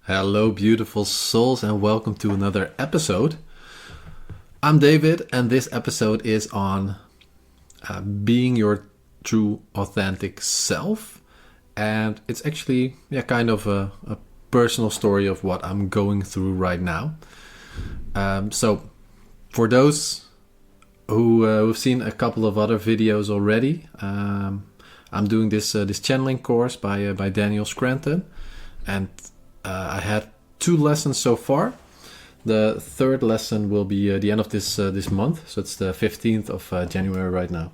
Hello, beautiful souls, and welcome to another episode. I'm David, and this episode is on being your true, authentic self. And it's actually kind of a personal story of what I'm going through right now. So, for those who've seen a couple of other videos already, I'm doing this channeling course by Daniel Scranton, and I had 2 lessons so far. The third lesson will be the end of this month, so it's the 15th of January right now.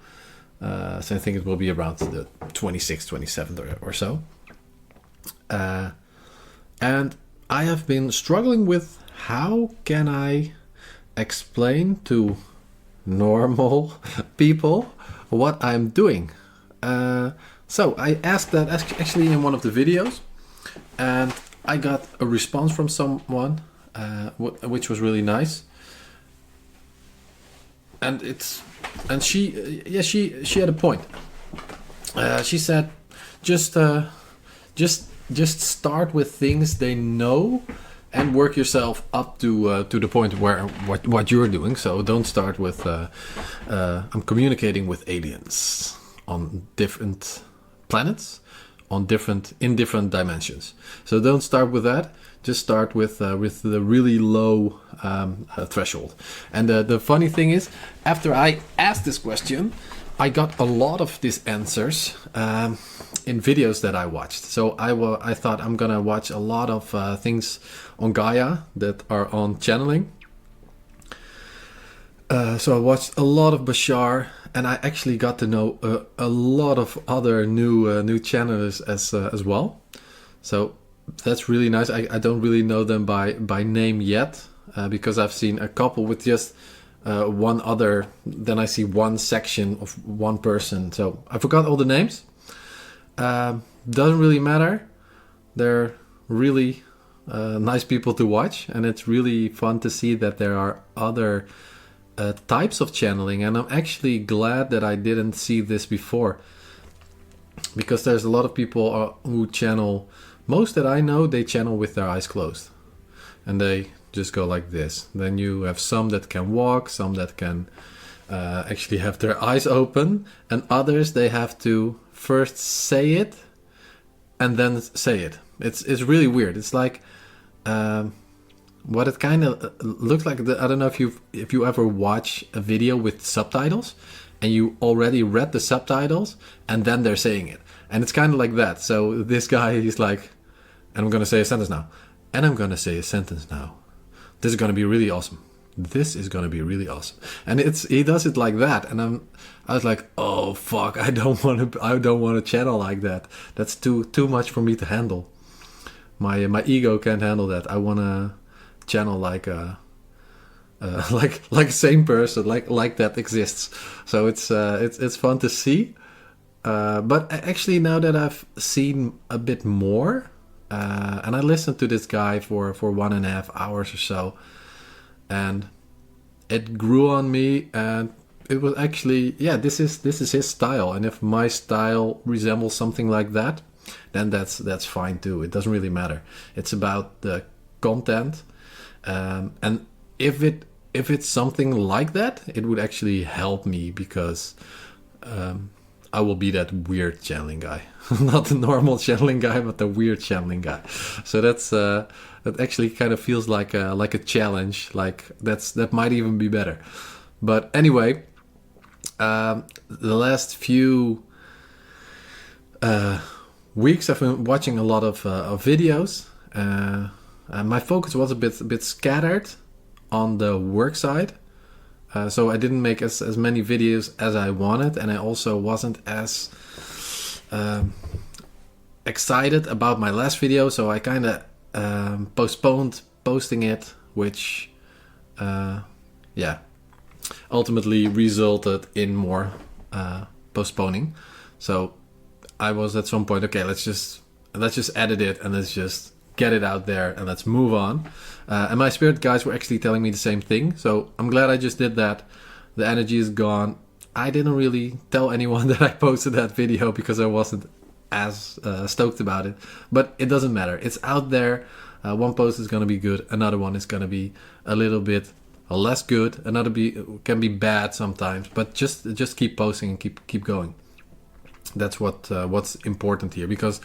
So I think it will be around the 26th, 27th or so. And I have been struggling with how can I explain to normal people what I'm doing. So I asked that actually in one of the videos, and I got a response from someone, which was really nice. And she had a point. She said, just start with things they know, and work yourself up to the point where what you're doing. So don't start with I'm communicating with aliens on different planets, in different dimensions. So don't start with that. Just start with the really low threshold. And the funny thing is, after I asked this question, I got a lot of these answers in videos that I watched. So I thought I'm gonna watch a lot of things on Gaia that are on channeling. So I watched a lot of Bashar, and I actually got to know a lot of other new channelers as well. So that's really nice. I don't really know them by name yet, because I've seen a couple with just one other. Then I see one section of one person. So I forgot all the names. Doesn't really matter. They're really nice people to watch, and it's really fun to see that there are other types of channeling, and I'm actually glad that I didn't see this before, because there's a lot of people who channel. Most that I know, they channel with their eyes closed, and they just go like this. Then you have some that can walk, some that can actually have their eyes open, and others they have to first say it and then say it. It's really weird. It's like what it kind of looks like. I don't know if you ever watch a video with subtitles and you already read the subtitles and then they're saying it, and it's kind of like that. So this guy, he's like, and I'm gonna say a sentence now, and I'm gonna say a sentence now. This is gonna be really awesome. This is gonna be really awesome, and he does it like that, and I was like, oh fuck, I don't want to channel like that. That's too much for me to handle. My ego can't handle that. I wanna channel like a like same person, like that exists. So it's fun to see. But actually, now that I've seen a bit more, and I listened to this guy for 1.5 hours or so, and it grew on me, and it was actually, this is his style, and if my style resembles something like that, then that's fine too. It doesn't really matter. It's about the content, and if it's something like that, it would actually help me, because I will be that weird channeling guy. Not the normal channeling guy, but the weird channeling guy. So that actually kind of feels like a challenge. Like that might even be better. But anyway, the last few weeks I've been watching a lot of videos. And my focus was a bit scattered on the work side. So I didn't make as many videos as I wanted, and I also wasn't as excited about my last video, so I kind of postponed posting it, which ultimately resulted in more postponing. So I was at some point, okay, let's just edit it and let's just get it out there and let's move on. And my spirit guides were actually telling me the same thing. So I'm glad I just did that. The energy is gone. I didn't really tell anyone that I posted that video because I wasn't as stoked about it, but it doesn't matter. It's out there. One post is going to be good, another one is going to be a little bit less good, another can be bad sometimes, but just keep posting and keep going. That's what's important here, because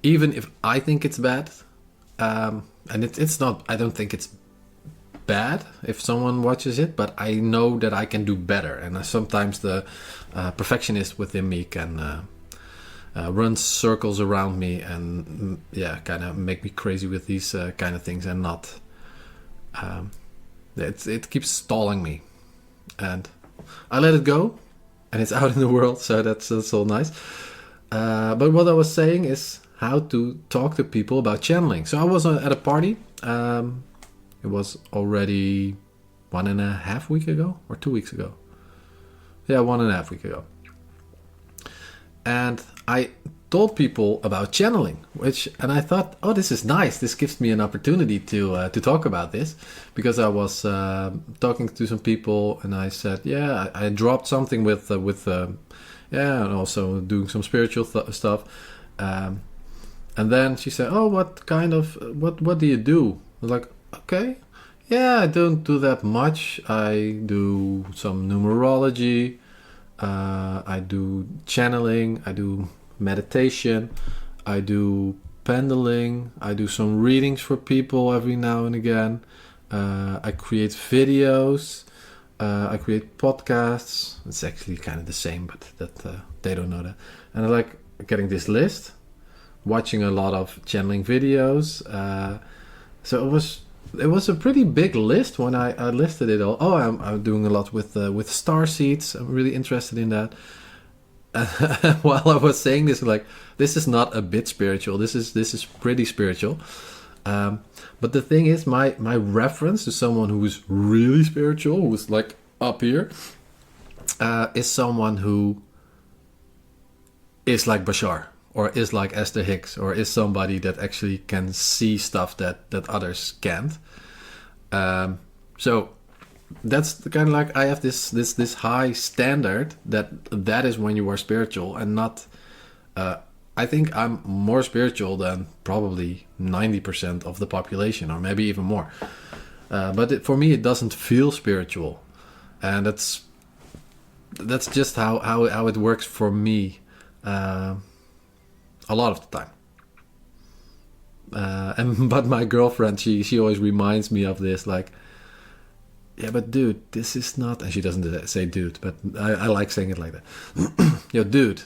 even if I think it's bad, and it's not, I don't think it's bad if someone watches it, but I know that I can do better, and sometimes the perfectionist within me can run circles around me and kind of make me crazy with these kind of things, and not it keeps stalling me, and I let it go, and it's out in the world, so that's all nice. But what I was saying is how to talk to people about channeling. So I was at a party. It was already 1.5 weeks ago or 2 weeks ago. Yeah, 1.5 weeks ago. And I told people about channeling, and I thought, oh, this is nice. This gives me an opportunity to talk about this, because I was talking to some people, and I said, yeah, I dropped something with and also doing some spiritual stuff. And then she said, oh, what do you do? I was like, okay, yeah, I don't do that much. I do some numerology. I do channeling. I do meditation. I do pendling. I do some readings for people every now and again. I create videos. I create podcasts. It's actually kind of the same, but that they don't know that. And I like getting this list, watching a lot of channeling videos. So it was a pretty big list when I listed it all. Oh, I'm doing a lot with star seeds. I'm really interested in that. While I was saying this, like, this is not a bit spiritual. This is pretty spiritual. But the thing is, my reference to someone who is really spiritual, who's like up here, is someone who is like Bashar, or is like Esther Hicks, or is somebody that actually can see stuff that others can't. So that's the kind of like, I have this high standard that is when you are spiritual, and not. I think I'm more spiritual than probably 90% of the population, or maybe even more. But for me, it doesn't feel spiritual, and that's just how it works for me. A lot of the time. But my girlfriend, she always reminds me of this, like, yeah, but dude, this is not, and she doesn't say dude, but I like saying it like that. Yo, dude,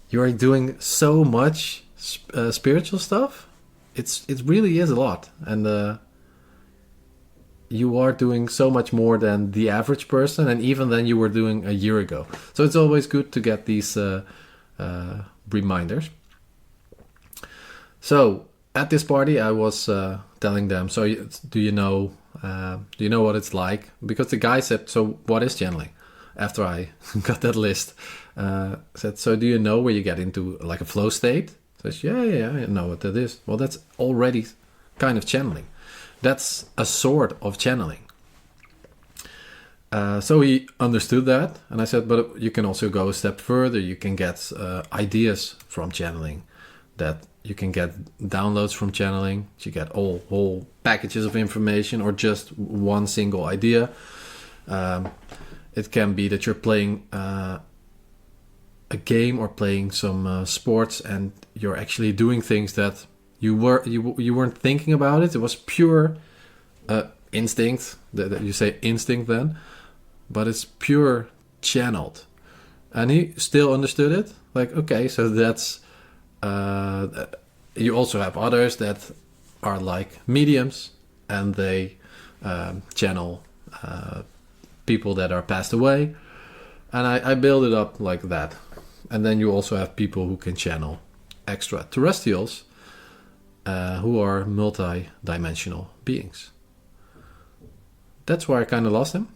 you are doing so much spiritual stuff. It really is a lot, and you are doing so much more than the average person, and even than you were doing a year ago. So it's always good to get these reminders. So at this party, I was telling them, so do you know what it's like? Because the guy said, so what is channeling? After I got that list, said, so do you know where you get into like a flow state? Says, yeah, I know what that is. Well, that's already kind of channeling. That's a sort of channeling. So he understood that, and I said, but you can also go a step further. You can get ideas from channeling, that you can get downloads from channeling. You get whole packages of information, or just one single idea. It can be that you're playing a game, or playing some sports, and you're actually doing things that you weren't thinking about it. It was pure instinct. That you say instinct then. But it's pure channeled, and he still understood it. Like, okay, so that's you also have others that are like mediums, and they channel people that are passed away, and I build it up like that. And then you also have people who can channel extraterrestrials, who are multi-dimensional beings. That's where I kind of lost him.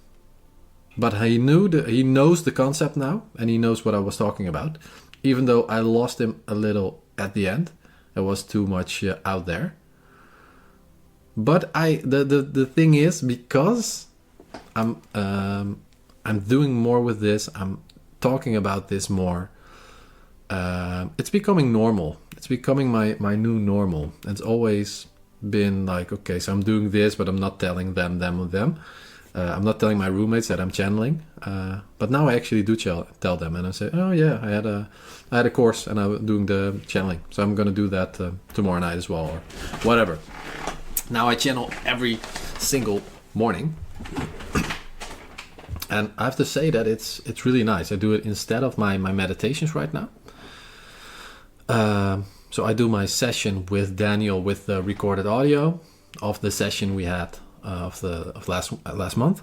But he knows the concept now, and he knows what I was talking about. Even though I lost him a little at the end, it was too much out there. But the thing is, because I'm doing more with this, I'm talking about this more. it's becoming normal. It's becoming my new normal. It's always been like, okay, so I'm doing this, but I'm not telling them. I'm not telling my roommates that I'm channeling. But now I actually do tell them, and I say, oh yeah, I had a course and I'm doing the channeling, so I'm gonna do that tomorrow night as well, or whatever. Now I channel every single morning. And I have to say that it's really nice. I do it instead of my meditations right now. So I do my session with Daniel with the recorded audio of the session we had of last month,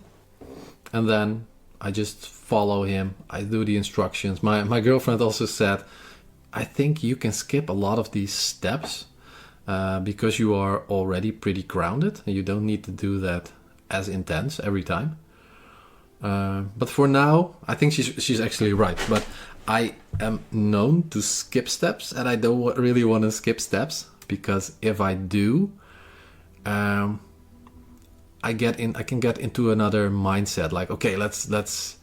and then I just follow him. I do the instructions. My girlfriend also said, I think you can skip a lot of these steps because you are already pretty grounded and you don't need to do that as intense every time. But for now, I think she's actually right. But I am known to skip steps, and I don't really want to skip steps, because if I do, I can get into another mindset. Like, okay, let's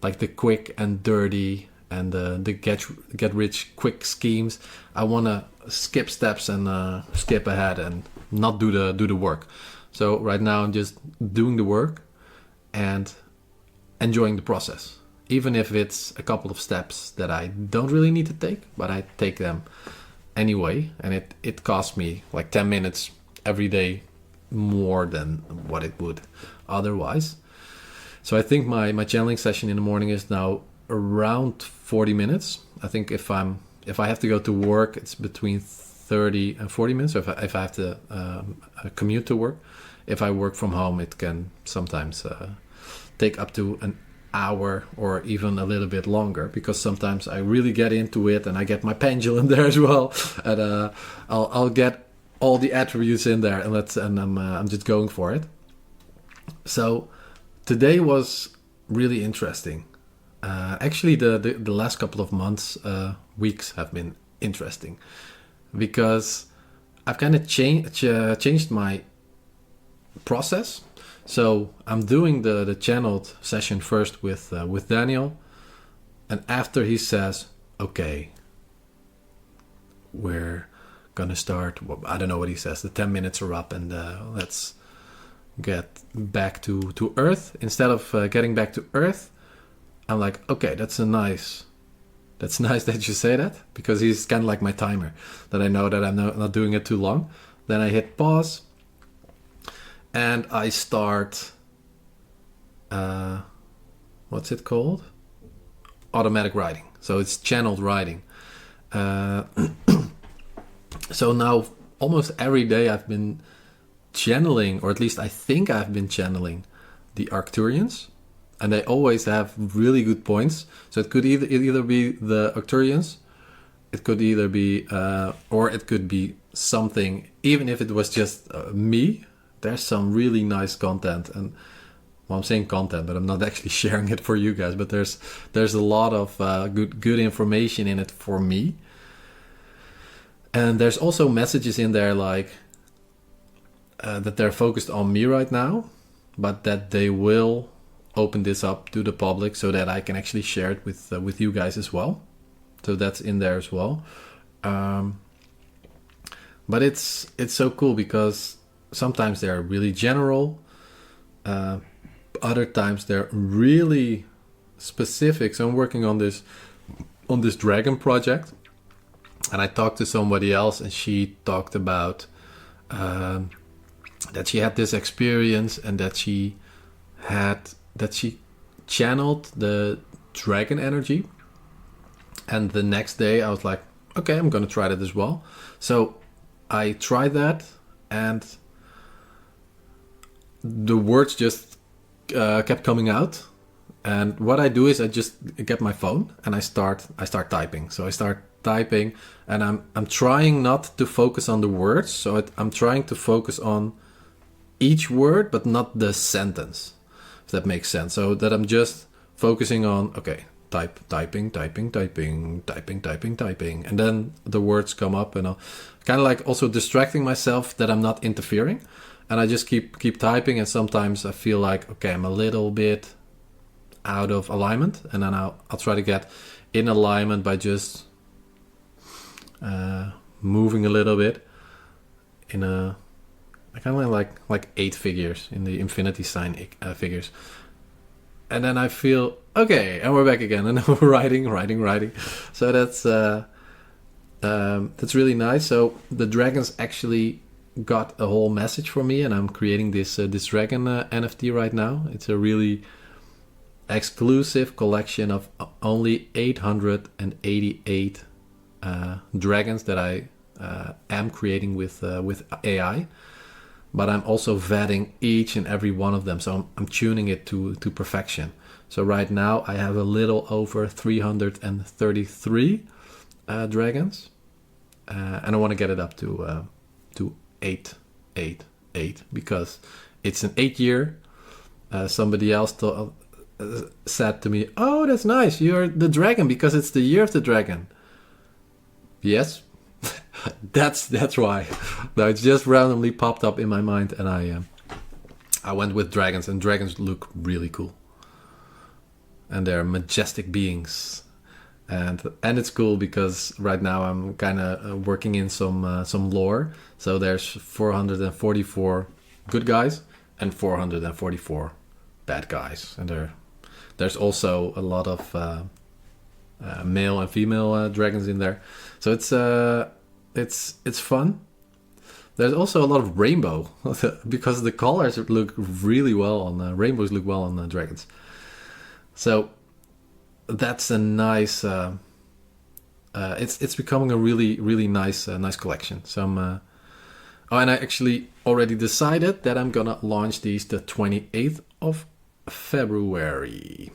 like the quick and dirty and the get rich quick schemes. I want to skip steps and skip ahead and not do the work. So right now I'm just doing the work and enjoying the process, even if it's a couple of steps that I don't really need to take, but I take them anyway, and it costs me like 10 minutes every day more than what it would otherwise. So I think my channeling session in the morning is now around 40 minutes. I think if I have to go to work, it's between 30 and 40 minutes. So if I have to commute to work. If I work from home, it can sometimes take up to an hour or even a little bit longer, because sometimes I really get into it and I get my pendulum there as well, and I'll get all the attributes in there, and I'm just going for it. So today was really interesting. Actually, the last couple of months, weeks have been interesting, because I've kind of changed my process. So I'm doing the channeled session first with Daniel, and after he says, okay, we're gonna start, I don't know what he says, the 10 minutes are up, and let's get back to Earth. Instead of getting back to Earth, I'm like, okay, that's nice that you say that, because he's kind of like my timer, that I know that I'm not doing it too long. Then I hit pause, and I start, what's it called? Automatic writing. So it's channeled writing. So now almost every day I've been channeling, or at least I think I've been channeling the Arcturians, and they always have really good points. So it could either be the Arcturians, it could either be, or it could be something, even if it was just me. There's some really nice content, and well, I'm saying content, but I'm not actually sharing it for you guys. But there's a lot of good information in it for me, and there's also messages in there like that they're focused on me right now, but that they will open this up to the public so that I can actually share it with you guys as well. So that's in there as well. But it's so cool, because sometimes they're really general, other times they're really specific. So I'm working on this dragon project, and I talked to somebody else, and she talked about that she had this experience, and that she channeled the dragon energy. And the next day I was like, okay, I'm gonna try that as well. So I tried that, and the words just kept coming out. And what I do is I just get my phone and I start typing. So I start typing, and I'm trying not to focus on the words. So I'm trying to focus on each word, but not the sentence, if that makes sense. So that I'm just focusing on, okay, typing, and then the words come up, and I'll kind of like also distracting myself that I'm not interfering. And I just keep typing, and sometimes I feel like, okay, I'm a little bit out of alignment, and then I'll try to get in alignment by just moving a little bit in a kind of like 8 figures in the infinity sign figures. And then I feel, okay, and we're back again, and we're writing. So that's really nice. So the dragons actually got a whole message for me, and I'm creating this dragon NFT right now. It's a really exclusive collection of only 888 dragons that I am creating with AI. But I'm also vetting each and every one of them. So I'm tuning it to perfection. So right now I have a little over 333 dragons. And I want to get it up to 888 because it's an 8 year. Somebody else said to me, "Oh, that's nice. You're the dragon because it's the year of the dragon." Yes. That's why. No, it's just randomly popped up in my mind, and I went with dragons, and dragons look really cool, and they're majestic beings, and it's cool because right now I'm kind of working in some lore. So there's 444 good guys and 444 bad guys, and there's also a lot of male and female dragons in there. So it's fun. There's also a lot of rainbow because the colors look really well on rainbows look well on dragons. So that's a nice. It's becoming a really nice collection. So and I actually already decided that I'm gonna launch these the 28th of February.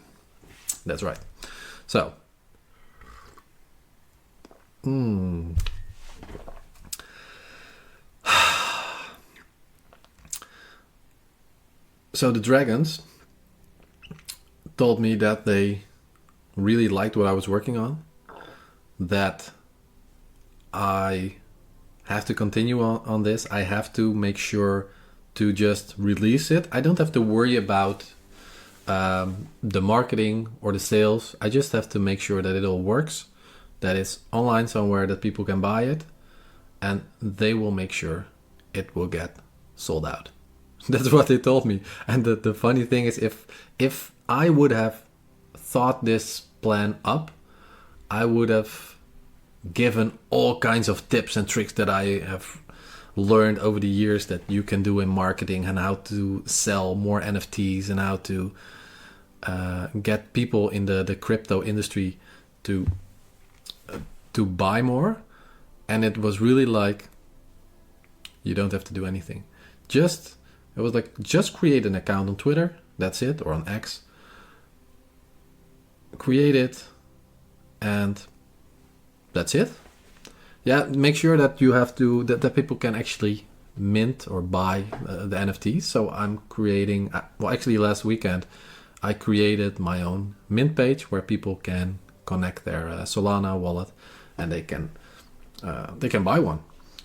That's right. So. So the dragons told me that they really liked what I was working on, that I have to continue on this. I have to make sure to just release it. I don't have to worry about the marketing or the sales. I just have to make sure that it all works, that it's online somewhere, that people can buy it, and they will make sure it will get sold out. That's what they told me. And the funny thing is, if I would have thought this plan up, I would have given all kinds of tips and tricks that I have learned over the years that you can do in marketing, and how to sell more NFTs, and how to get people in the crypto industry to buy more. And it was really like, you don't have to do anything. It was like, just create an account on Twitter, that's it, or on X. Create it, and that's it. Yeah, make sure that you have to, that people can actually mint or buy the NFTs. So I'm creating, well, actually last weekend, I created my own mint page where people can connect their Solana wallet, and they can buy one.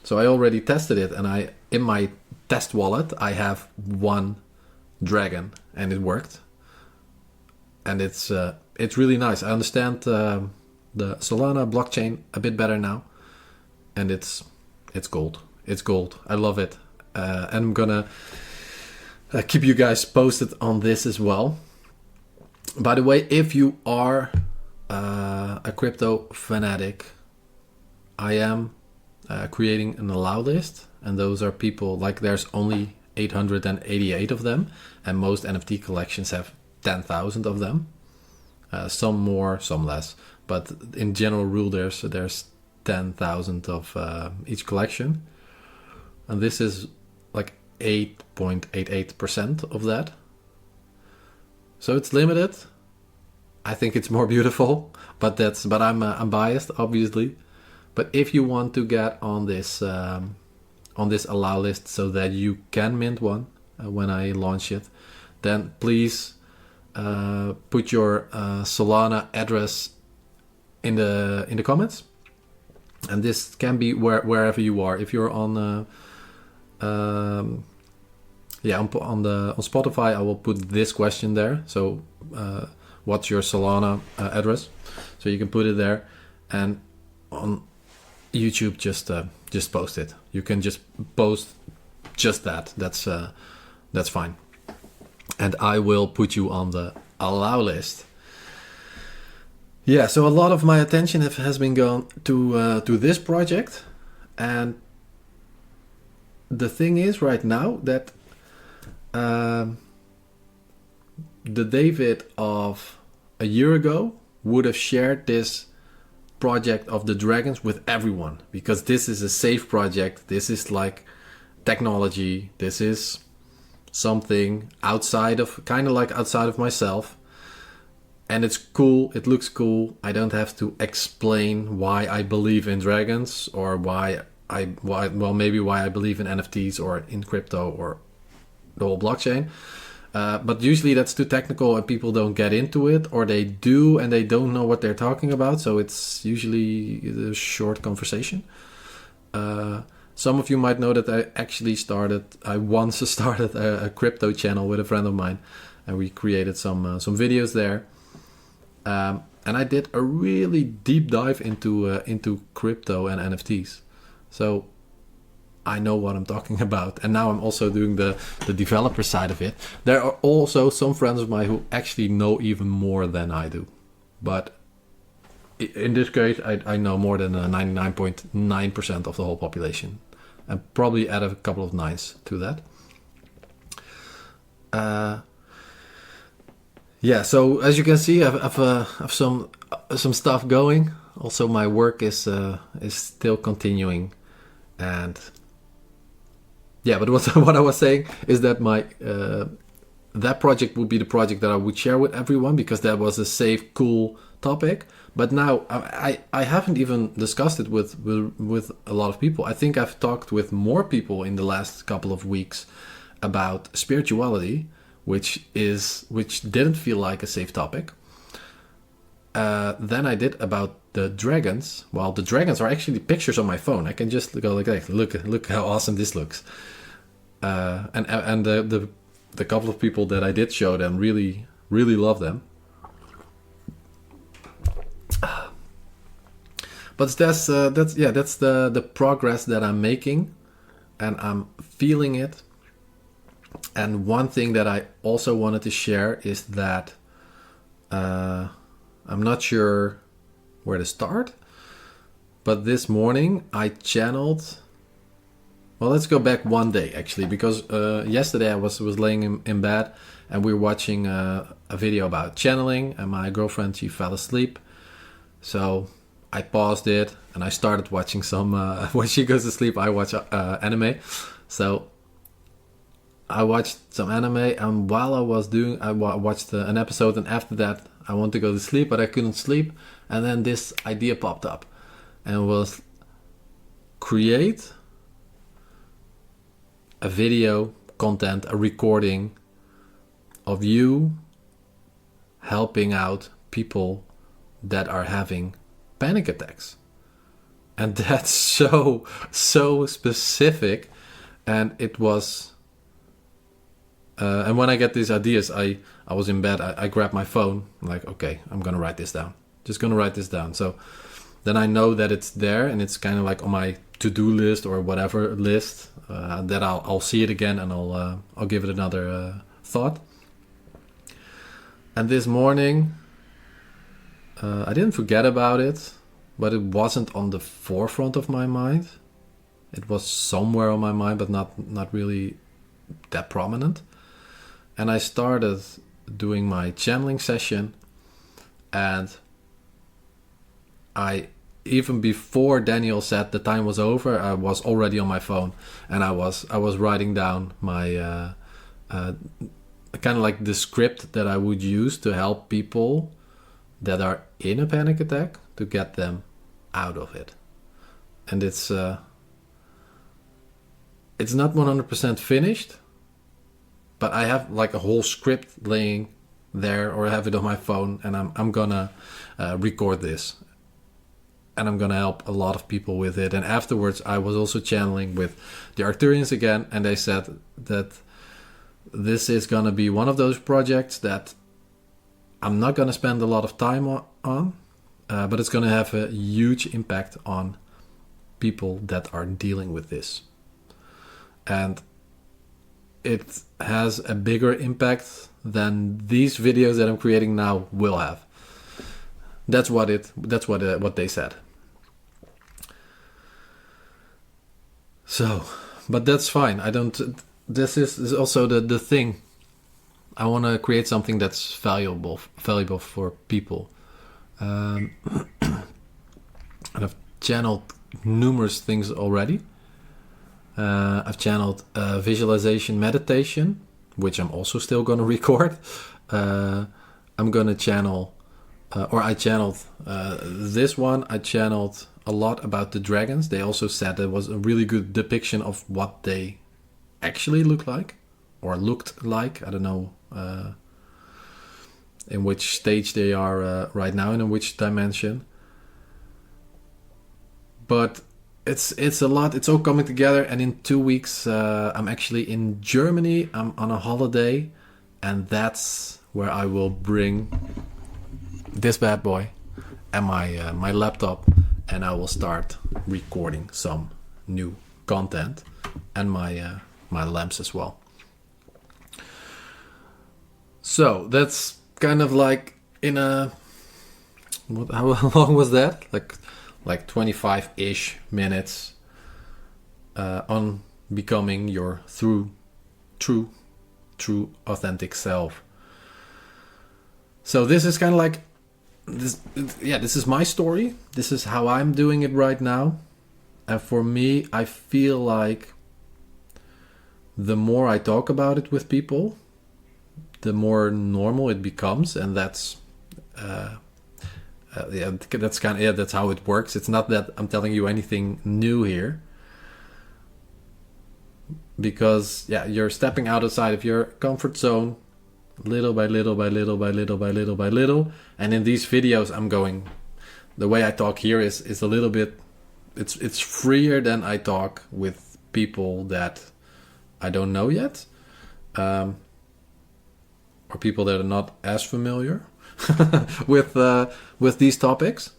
So I already tested it, and in my test wallet I have one dragon, and it worked, and it's really nice. I understand the Solana blockchain a bit better now, and it's gold. It's gold. I love it, and I'm gonna keep you guys posted on this as well. By the way, if you are a crypto fanatic, I am creating an allow list, and those are people, like, there's only 888 of them, and most NFT collections have 10,000 of them. Some more, some less, but in general rule, there's 10,000 of each collection, and this is like 8.88% of that. So it's limited. I think it's more beautiful, but I'm biased, obviously. But if you want to get on this allow list so that you can mint one when I launch it, then please put your Solana address in the comments, and this can be wherever you are. If you're on Spotify, I will put this question there. So what's your Solana address? So you can put it there, and YouTube just post it. You can just post just that. That's fine. And I will put you on the allow list. Yeah, so a lot of my attention has been gone to this project, and the thing is right now that the David of a year ago would have shared this project of the dragons with everyone, because this is a safe project. This is like technology. This is something outside of myself, and it's cool. It looks cool. I don't have to explain why I believe in dragons, or why I believe in NFTs or in crypto or the whole blockchain. But usually that's too technical and people don't get into it, or they do and they don't know what they're talking about. So it's usually a short conversation. Some of you might know that I once started a crypto channel with a friend of mine, and we created some videos there. And I did a really deep dive into crypto and NFTs. So I know what I'm talking about. And now I'm also doing the developer side of it. There are also some friends of mine who actually know even more than I do. But in this case, I know more than 99.9% of the whole population. And probably add a couple of nines to that. Yeah, so as you can see, I've some stuff going. Also, my work is still continuing. And yeah, but what I was saying is that my that project would be the project that I would share with everyone, because that was a safe, cool topic. But now I haven't even discussed it with a lot of people. I think I've talked with more people in the last couple of weeks about spirituality, which didn't feel like a safe topic. Then I did about the dragons. Well, the dragons are actually pictures on my phone. I can just go like that. Look how awesome this looks. And the couple of people that I did show them really love them. But that's the progress that I'm making, and I'm feeling it. And one thing that I also wanted to share is that I'm not sure where to start, but this morning I channeled. Well, let's go back one day actually, because yesterday I was laying in bed and we were watching a video about channeling, and my girlfriend, she fell asleep, so I paused it and I started watching some. When she goes to sleep, I watch anime, so I watched some anime, and while I watched an episode, and after that I wanted to go to sleep, but I couldn't sleep, and then this idea popped up, and was create a video content, a recording of you helping out people that are having panic attacks. And that's so specific, and it was and when I get these ideas, I was in bed, I grabbed my phone, I'm like, okay, I'm gonna write this down, just gonna write this down. So then I know that it's there, and it's kind of like on my to-do list or whatever list, that I'll see it again, and I'll give it another thought. And this morning I didn't forget about it, but it wasn't on the forefront of my mind. It was somewhere on my mind, but not really that prominent. And I started doing my channeling session, and I, even before Daniel said the time was over, I was already on my phone, and I was writing down my kind of like the script that I would use to help people that are in a panic attack, to get them out of it. And it's not 100% finished, but I have like a whole script laying there, or I have it on my phone, and I'm gonna record this, and I'm gonna help a lot of people with it. And afterwards, I was also channeling with the Arcturians again, and they said that this is gonna be one of those projects that I'm not gonna spend a lot of time on, but it's gonna have a huge impact on people that are dealing with this. And it has a bigger impact than these videos that I'm creating now will have. That's what they said. So, but that's fine. This is also the thing. I want to create something that's valuable for people. And I've channeled numerous things already. I've channeled visualization meditation, which I'm also still going to record. I'm going to channel, I channeled this one. I channeled a lot about the dragons. They also said it was a really good depiction of what they actually look like, or looked like. I don't know in which stage they are right now and in which dimension. But it's a lot. It's all coming together. And in 2 weeks, I'm actually in Germany. I'm on a holiday, and that's where I will bring this bad boy and my laptop, and I will start recording some new content, and my lamps as well. So that's kind of like in a how long was that? Like 25-ish minutes on becoming your true authentic self. So this is kind of like this. Yeah, this is my story. This is how I'm doing it right now. And for me, I feel like the more I talk about it with people, the more normal it becomes, and that's that's how it works. It's not that I'm telling you anything new here, because you're stepping outside of your comfort zone, little by little by little by little by little by little. And in these videos, I'm going. The way I talk here is a little bit. It's freer than I talk with people that I don't know yet. Or people that are not as familiar with these topics.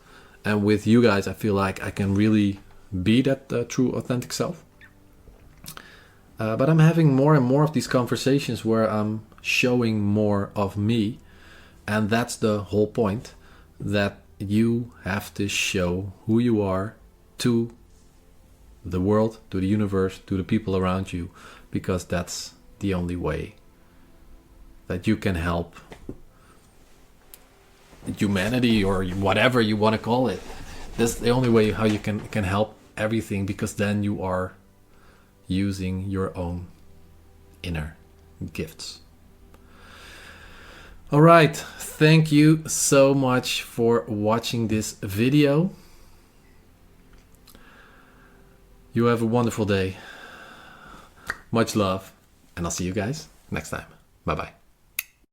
And with you guys, I feel like I can really be that true authentic self. But I'm having more and more of these conversations where I'm showing more of me. And that's the whole point, that you have to show who you are to the world, to the universe, to the people around you, because that's the only way that you can help humanity, or whatever you want to call it. That's the only way how you can help everything, because then you are using your own inner gifts. All right, thank you so much for watching this video. You have a wonderful day. Much love, and I'll see you guys next time. Bye-bye.